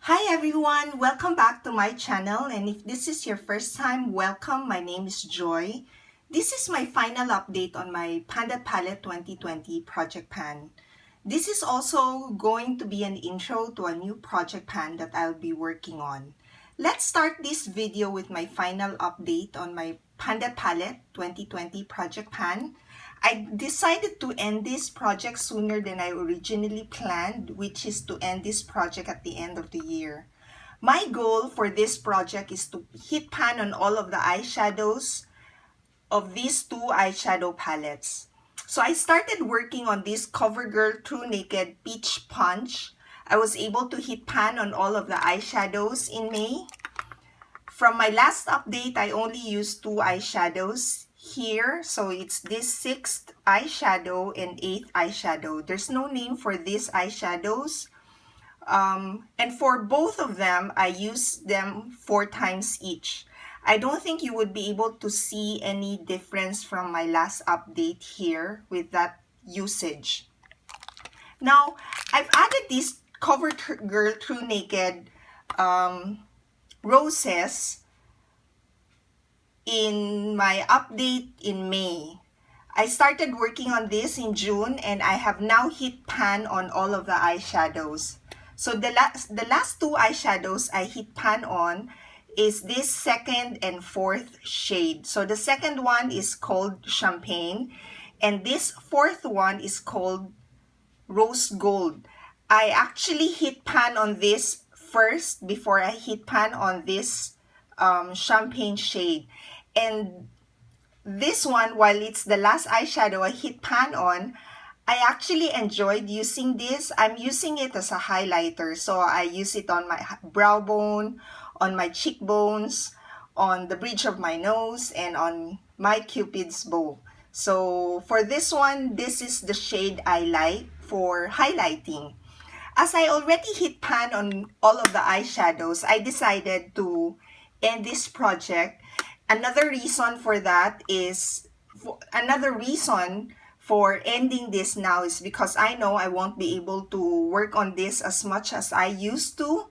Hi everyone, welcome back to my channel, and if this is your first time, welcome. My name is Joy. This is my final update on my Panda Palette 2020 project pan. This is also going to be an intro to a new project pan that I'll be working on. Let's start this video with my final update on my Panda Palette 2020 project pan. I decided to end this project sooner than I originally planned, which is to end this project at the end of the year. My goal for this project is to hit pan on all of the eyeshadows of these two eyeshadow palettes. So I started working on this CoverGirl True Naked Peach Punch. I was able to hit pan on all of the eyeshadows in May. From my last update, I only used two eyeshadows here. So it's this 6th eyeshadow and 8th eyeshadow. There's no name for these eyeshadows. And for both of them, I used them 4 times each. I don't think you would be able to see any difference from my last update here with that usage. Now, I've added these CoverGirl True Naked roses in my update in May. I started working on this in June and I have now hit pan on all of the eyeshadows. So the last two eyeshadows I hit pan on is this 2nd and 4th shade. So the 2nd one is called Champagne and this 4th one is called Rose Gold. I actually hit pan on this first before I hit pan on this Champagne shade. And this one, while it's the last eyeshadow I hit pan on, I actually enjoyed using this. I'm using it as a highlighter. So I use it on my brow bone, on my cheekbones, on the bridge of my nose, and on my Cupid's bow. So for this one, this is the shade I like for highlighting. As I already hit pan on all of the eyeshadows, I decided to end this project. Another reason for ending this now is because I know I won't be able to work on this as much as I used to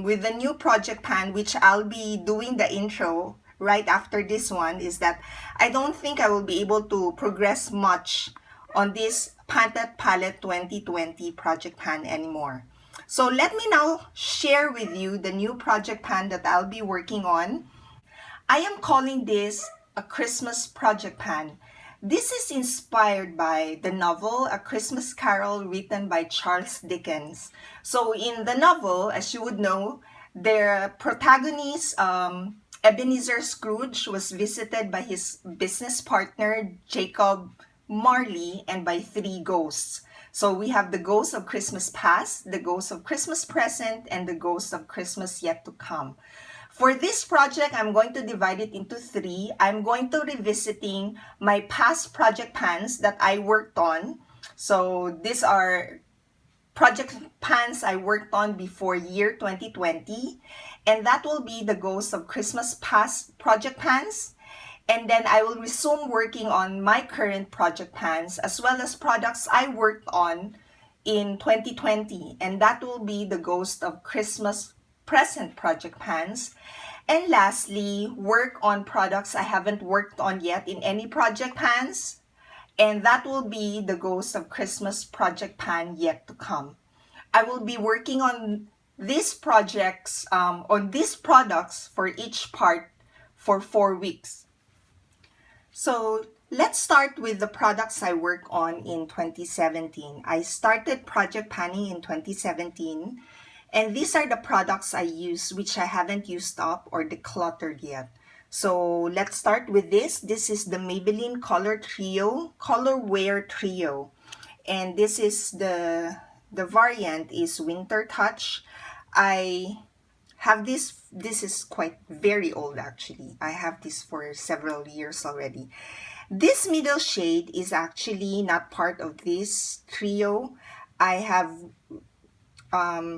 with the new project pan, which I'll be doing the intro right after this one. Is that I don't think I will be able to progress much on this Panda Palette 2020 project pan anymore. So let me now share with you the new project pan that I'll be working on. I am calling this a Christmas project pan. This is inspired by the novel A Christmas Carol written by Charles Dickens. So in the novel, as you would know, their protagonist, Ebenezer Scrooge, was visited by his business partner, Jacob Marley, and by 3 ghosts. So we have the ghost of Christmas past, the ghost of Christmas present, and the ghost of Christmas yet to come. For this project, I'm going to divide it into 3. I'm going to revisiting my past project pans that I worked on. So these are project pans I worked on before year 2020. And that will be the ghost of Christmas past project pans. And then I will resume working on my current project pans as well as products I worked on in 2020. And that will be the ghost of Christmas present project pans. And lastly, work on products I haven't worked on yet in any project pans. And that will be the ghost of Christmas project pan yet to come. I will be working on these projects, on these products for each part for 4 weeks. So let's start with the products I work on in 2017. I started project panning in 2017. And these are the products I use, which I haven't used up or decluttered yet. So let's start with this. This is the Maybelline Color Wear Trio. And this is the variant is Winter Touch. I have this is quite very old actually. I have this for several years already. This middle shade is actually not part of this trio. I have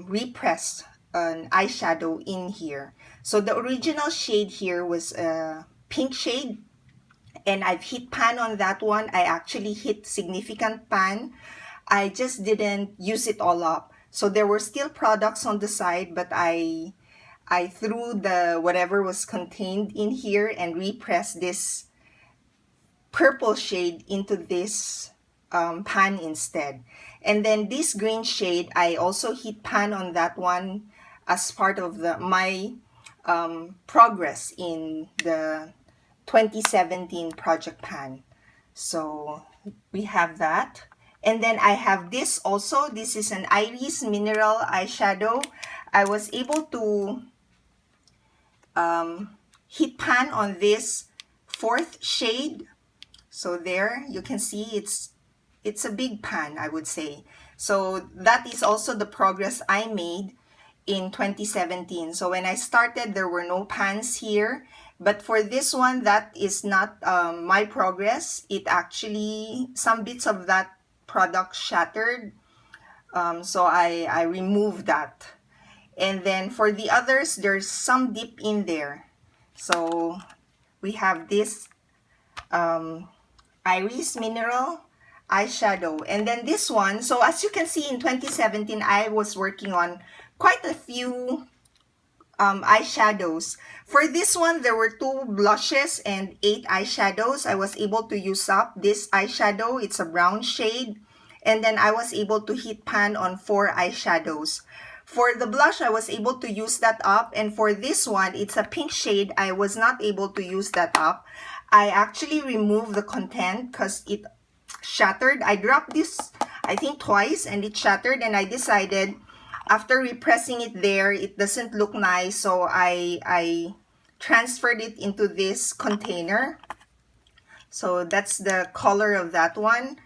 repressed an eyeshadow in here. So the original shade here was a pink shade and I've hit pan on that one. I actually hit significant pan. I just didn't use it all up. So there were still products on the side, but I threw the whatever was contained in here and repressed this purple shade into this pan instead. And then this green shade, I also heat pan on that one as part of my progress in the 2017 project pan. So we have that. And then I have this also. This is an Iris Mineral eyeshadow. I was able to heat pan on this fourth shade. So there you can see it's a big pan, I would say. So that is also the progress I made in 2017. So when I started, there were no pans here. But for this one, that is not my progress. It actually, some bits of that product shattered. So I removed that. And then for the others, there's some dip in there. So we have this Iris Mineral eyeshadow. And then this one, so as you can see in 2017, I was working on quite a few eyeshadows. For this one, there were 2 blushes and 8 eyeshadows. I was able to use up this eyeshadow. It's a brown shade. And then I was able to heat pan on 4 eyeshadows. For the blush, I was able to use that up. And for this one, it's a pink shade. I was not able to use that up. I actually removed the content because it shattered. I dropped this, I think, twice and it shattered. And I decided, after repressing it there, it doesn't look nice. So I transferred it into this container. So that's the color of that one.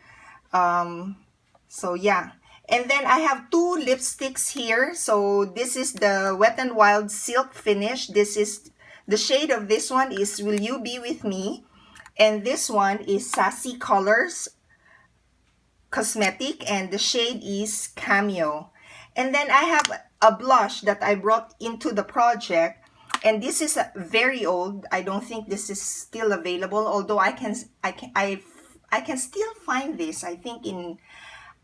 So yeah. And then I have 2 lipsticks here. So this is the Wet n Wild Silk Finish. This is, the shade of this one is Will You Be With Me? And this one is Sassy Colors Cosmetic, and the shade is Cameo. And then I have a blush that I brought into the project. And this is very old. I don't think this is still available, although I can still find this, I think, in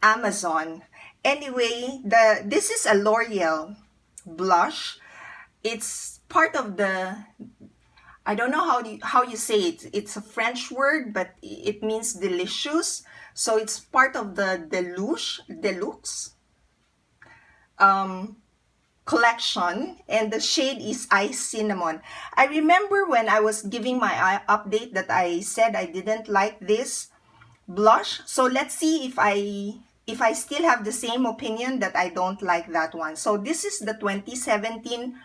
Amazon. Anyway, this is a L'Oreal blush. It's part of the, I don't know how you say it. It's a French word, but it means delicious. So it's part of the Deluxe collection, and the shade is Ice Cinnamon. I remember when I was giving my update that I said I didn't like this blush. So let's see if I still have the same opinion that I don't like that one. So this is the 2017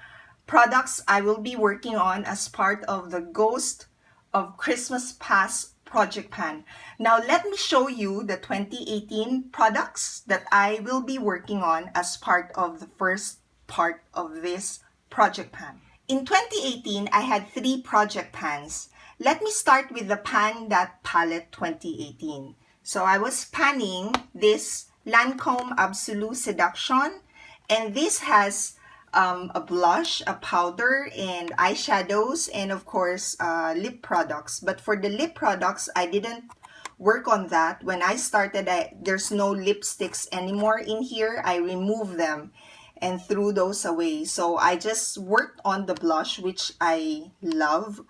products I will be working on as part of the Ghost of Christmas Past project pan. Now let me show you the 2018 products that I will be working on as part of the first part of this project pan. In 2018, I had 3 project pans. Let me start with the Pan That Palette 2018. So I was panning this Lancome Absolute Seduction, and this has a blush, a powder, and eyeshadows, and of course lip products. But for the lip products, I didn't work on that. When I started, there's no lipsticks anymore in here. I removed them and threw those away. So I just worked on the blush, which I love.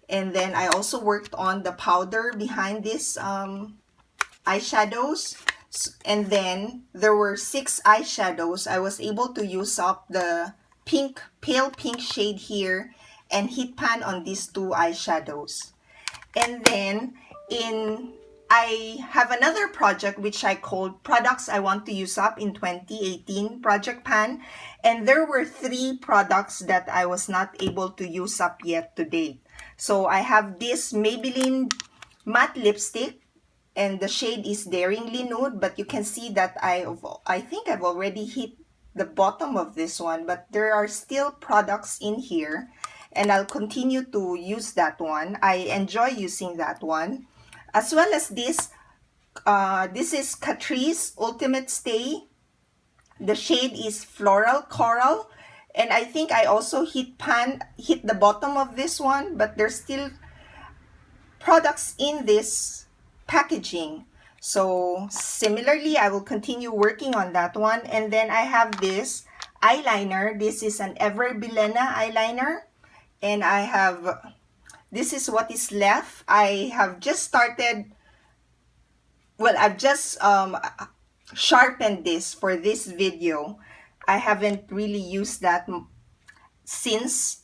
And then I also worked on the powder behind this eyeshadows. And then there were 6 eyeshadows. I was able to use up the pink, pale pink shade here and heat pan on these 2 eyeshadows. And then I have another project which I called Products I Want to Use Up in 2018 Project Pan. And there were 3 products that I was not able to use up yet to date. So I have this Maybelline matte lipstick, and the shade is Daringly Nude, but you can see that I think I've already hit the bottom of this one, but there are still products in here, and I'll continue to use that one. I enjoy using that one. As well as this, this is Catrice Ultimate Stay. The shade is Floral Coral, and I think I also hit the bottom of this one, but there's still products in this packaging. So similarly, I will continue working on that one. And then I have this eyeliner. This is an Ever Bilena eyeliner. And I have, this is what is left. I have just started, well, I've just sharpened this for this video. I haven't really used that since.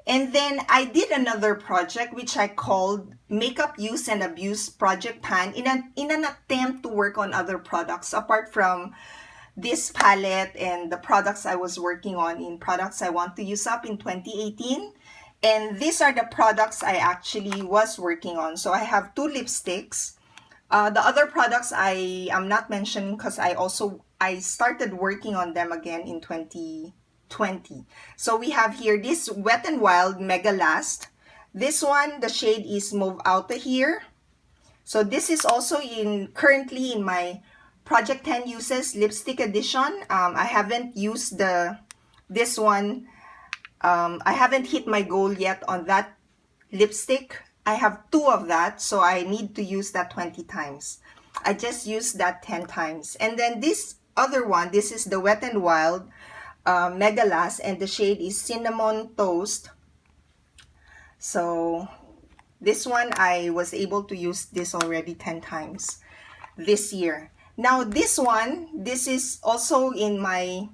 And then I did another project which I called Makeup Use and Abuse Project Pan in an attempt to work on other products apart from this palette and the products I was working on in products I want to use up in 2018. And these are the products I actually was working on. So I have two lipsticks. The other products I am not mentioning because I started working on them again in 2020. So we have here this Wet n Wild Mega Last. This one, the shade is Mauve Outer here. So this is also currently in my Project 10 Uses Lipstick Edition. I haven't used this one. I haven't hit my goal yet on that lipstick. I have two of that, so I need to use that 20 times. I just used that 10 times. And then this other one, this is the Wet n Wild Mega Last, and the shade is Cinnamon Toast. So this one, I was able to use this already 10 times this year. Now this one, this is also in my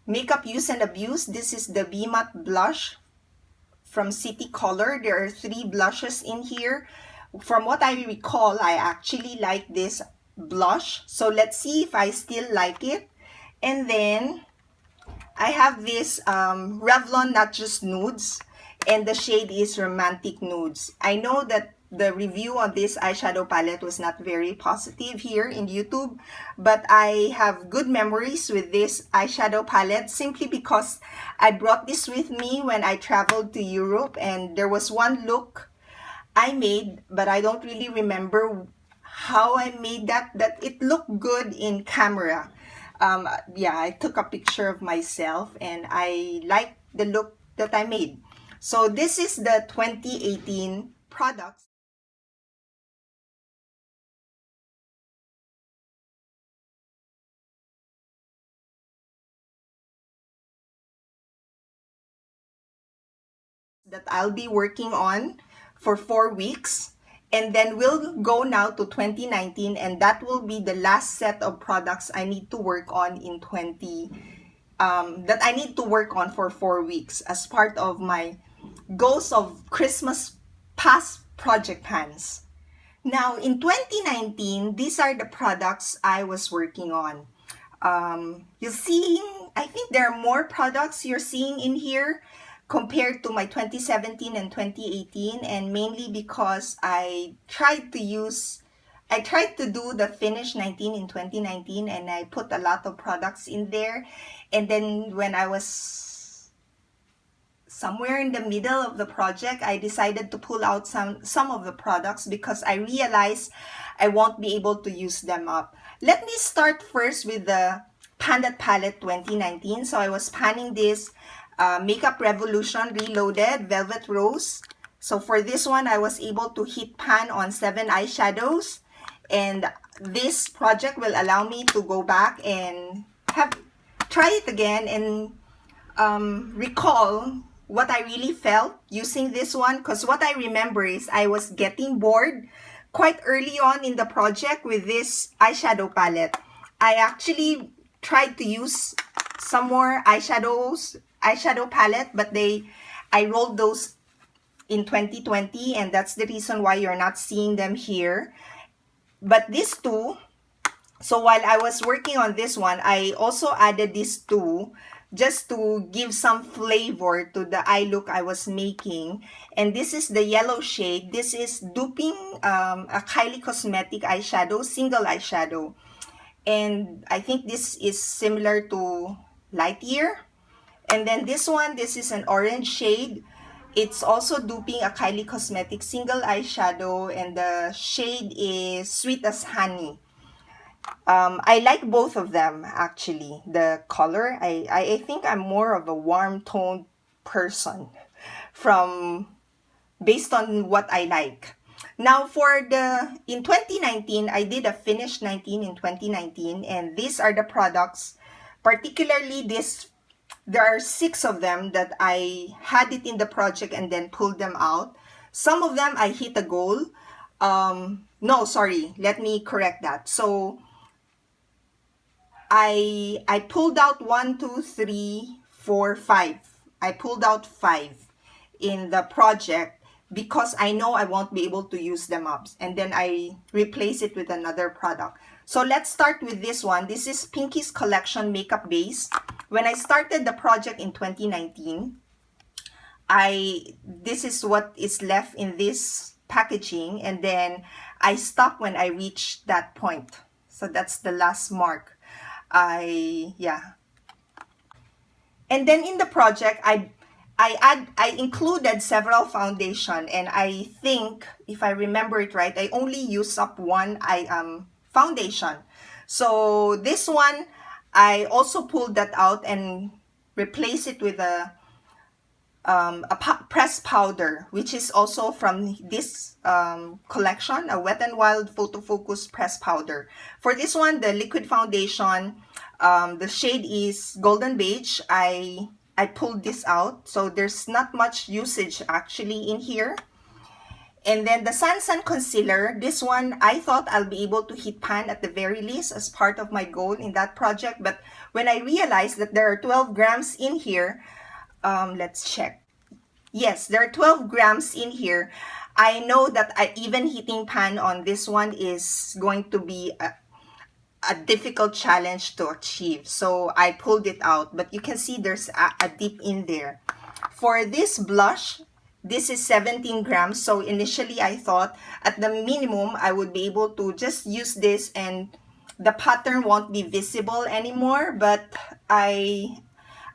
Makeup Use and Abuse. This is the Be Matte Blush from City Color. There are 3 blushes in here. From what I recall, I actually like this blush. So let's see if I still like it. And then I have this Revlon Not Just Nudes, and the shade is Romantic Nudes. I know that the review on this eyeshadow palette was not very positive here in YouTube, but I have good memories with this eyeshadow palette simply because I brought this with me when I traveled to Europe, and there was one look I made, but I don't really remember how I made that it looked good in camera. Yeah, I took a picture of myself and I liked the look that I made. So this is the 2018 products that I'll be working on for 4 weeks. And then we'll go now to 2019, and that will be the last set of products I need to work on in that I need to work on for 4 weeks as part of my goals of Christmas past project plans. Now, in 2019, these are the products I was working on. You're seeing, I think there are more products you're seeing in here compared to my 2017 and 2018, and mainly because I tried to do the Finish 19 in 2019, and I put a lot of products in there. And then when I was somewhere in the middle of the project, I decided to pull out some of the products because I realized I won't be able to use them up. Let me start first with the Pan That Palette 2019. So I was panning this Makeup Revolution Reloaded Velvet Rose. So for this one, I was able to hit pan on 7 eyeshadows, and this project will allow me to go back and try it again and recall what I really felt using this one, because what I remember is I was getting bored quite early on in the project with this eyeshadow palette. I actually tried to use some more eyeshadow palette, but I rolled those in 2020, and that's the reason why you're not seeing them here. But these two, so while I was working on this one, I also added these two just to give some flavor to the eye look I was making. And this is the yellow shade. This is duping a Kylie Cosmetic eyeshadow, single eyeshadow. And I think this is similar to Light Year. And then this one, this is an orange shade. It's also duping a Kylie Cosmetic single eyeshadow, and the shade is Sweet as Honey. I like both of them, actually. The color, I think I'm more of a warm toned person based on what I like. Now in 2019, I did a finished 19 in 2019, and these are the products, particularly there are 6 of them that I had it in the project and then pulled them out. Some of them I hit a goal. No, sorry, let me correct that. So I pulled out 1, 2, 3, 4, 5. I pulled out 5 in the project because I know I won't be able to use them up. And then I replace it with another product. So let's start with this one. This is Pinky's Collection Makeup Base. When I started the project in 2019, this is what is left in this packaging, and then I stopped when I reached that point. So that's the last mark. Yeah. And then in the project, I included several foundation, and I think if I remember it right, I only used up one foundation. So this one, I also pulled that out and replaced it with a pressed powder, which is also from this collection, a Wet n Wild Photo Focus pressed powder. For this one, the liquid foundation, the shade is Golden Beige. I pulled this out, so there's not much usage actually in here. And then the Sun Concealer, this one, I thought I'll be able to hit pan at the very least as part of my goal in that project. But when I realized that there are 12 grams in here, let's check. Yes, there are 12 grams in here. I know that even hitting pan on this one is going to be a difficult challenge to achieve. So I pulled it out, but you can see there's a dip in there. For this blush, this is 17 grams. So initially I thought at the minimum I would be able to just use this and the pattern won't be visible anymore. But I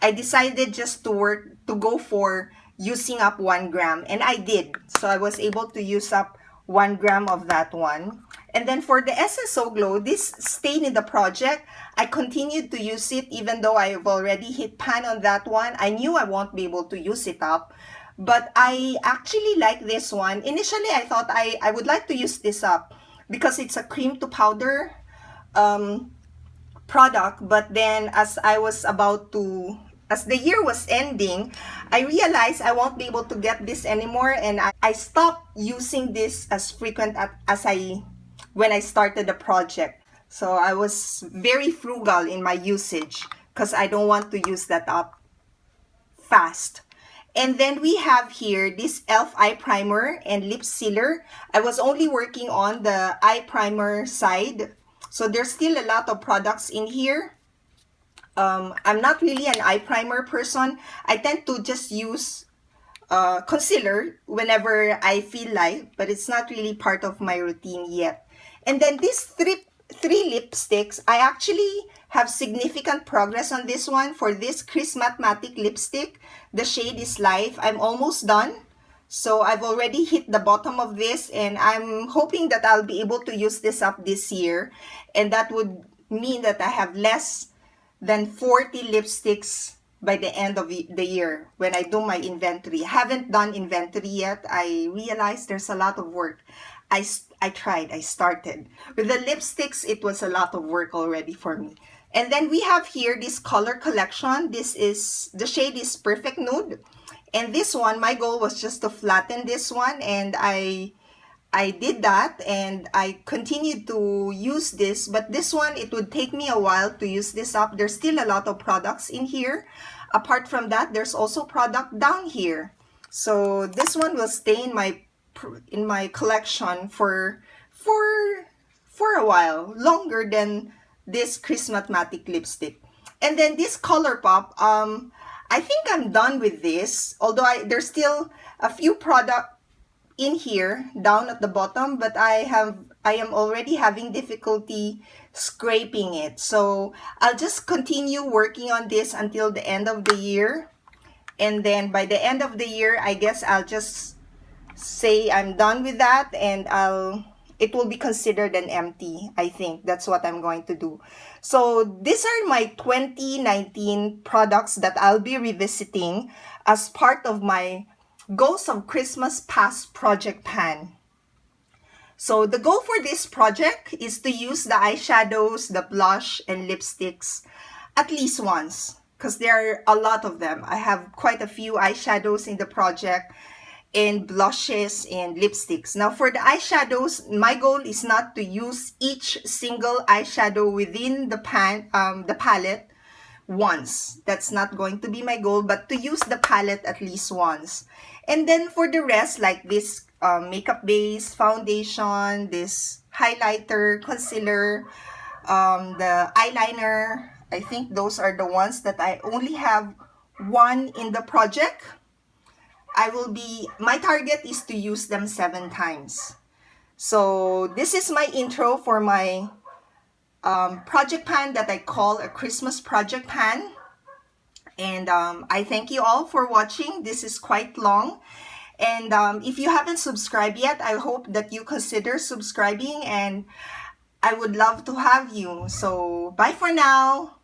decided just to go for using up 1 gram, and I did. So I was able to use up 1 gram of that one. And then for the Essence So Glow, this stayed in the project. I continued to use it even though I've already hit pan on that one. I knew I won't be able to use it up, but I actually like this one. Initially, I thought I would like to use this up because it's a cream to powder product. But then as the year was ending, I realized I won't be able to get this anymore, and I stopped using this as frequent when I started the project. So I was very frugal in my usage because I don't want to use that up fast. And then we have here this e.l.f. eye primer and lip sealer. I was only working on the eye primer side, so there's still a lot of products in here. I'm not really an eye primer person. I tend to just use concealer whenever I feel like, but it's not really part of my routine yet. And then these three lipsticks, I actually have significant progress on this one. For this Chris Matte lipstick, the shade is Life. I'm almost done. So I've already hit the bottom of this, and I'm hoping that I'll be able to use this up this year. And that would mean that I have less than 40 lipsticks by the end of the year when I do my inventory. I haven't done inventory yet. I realized there's a lot of work. I started. With the lipsticks, it was a lot of work already for me. And then we have here this color collection. The shade is Perfect Nude. And this one, my goal was just to flatten this one, and I did that, and I continued to use this. But this one, it would take me a while to use this up. There's still a lot of products in here. Apart from that, there's also product down here. So this one will stay in my collection for a while, longer than this Chris Matte lipstick. And then this ColourPop, I think I'm done with this, although there's still a few products in here down at the bottom, but I am already having difficulty scraping it. So I'll just continue working on this until the end of the year. And then by the end of the year, I guess I'll just say I'm done with that, and it will be considered an empty. I think that's what I'm going to do. So these are my 2019 products that I'll be revisiting as part of my Ghosts of Christmas Past Project Pan. So the goal for this project is to use the eyeshadows, the blush, and lipsticks at least once, because there are a lot of them. I have quite a few eyeshadows in the project, and blushes and lipsticks. Now for the eyeshadows, my goal is not to use each single eyeshadow within the palette once. That's not going to be my goal, but to use the palette at least once. And then for the rest, like this makeup base, foundation, this highlighter, concealer, the eyeliner, I think those are the ones that I only have one in the project. My target is to use them 7 times. So this is my intro for my project pan that I call a Christmas project pan. And I thank you all for watching. This is quite long. And if you haven't subscribed yet, I hope that you consider subscribing, and I would love to have you. So bye for now.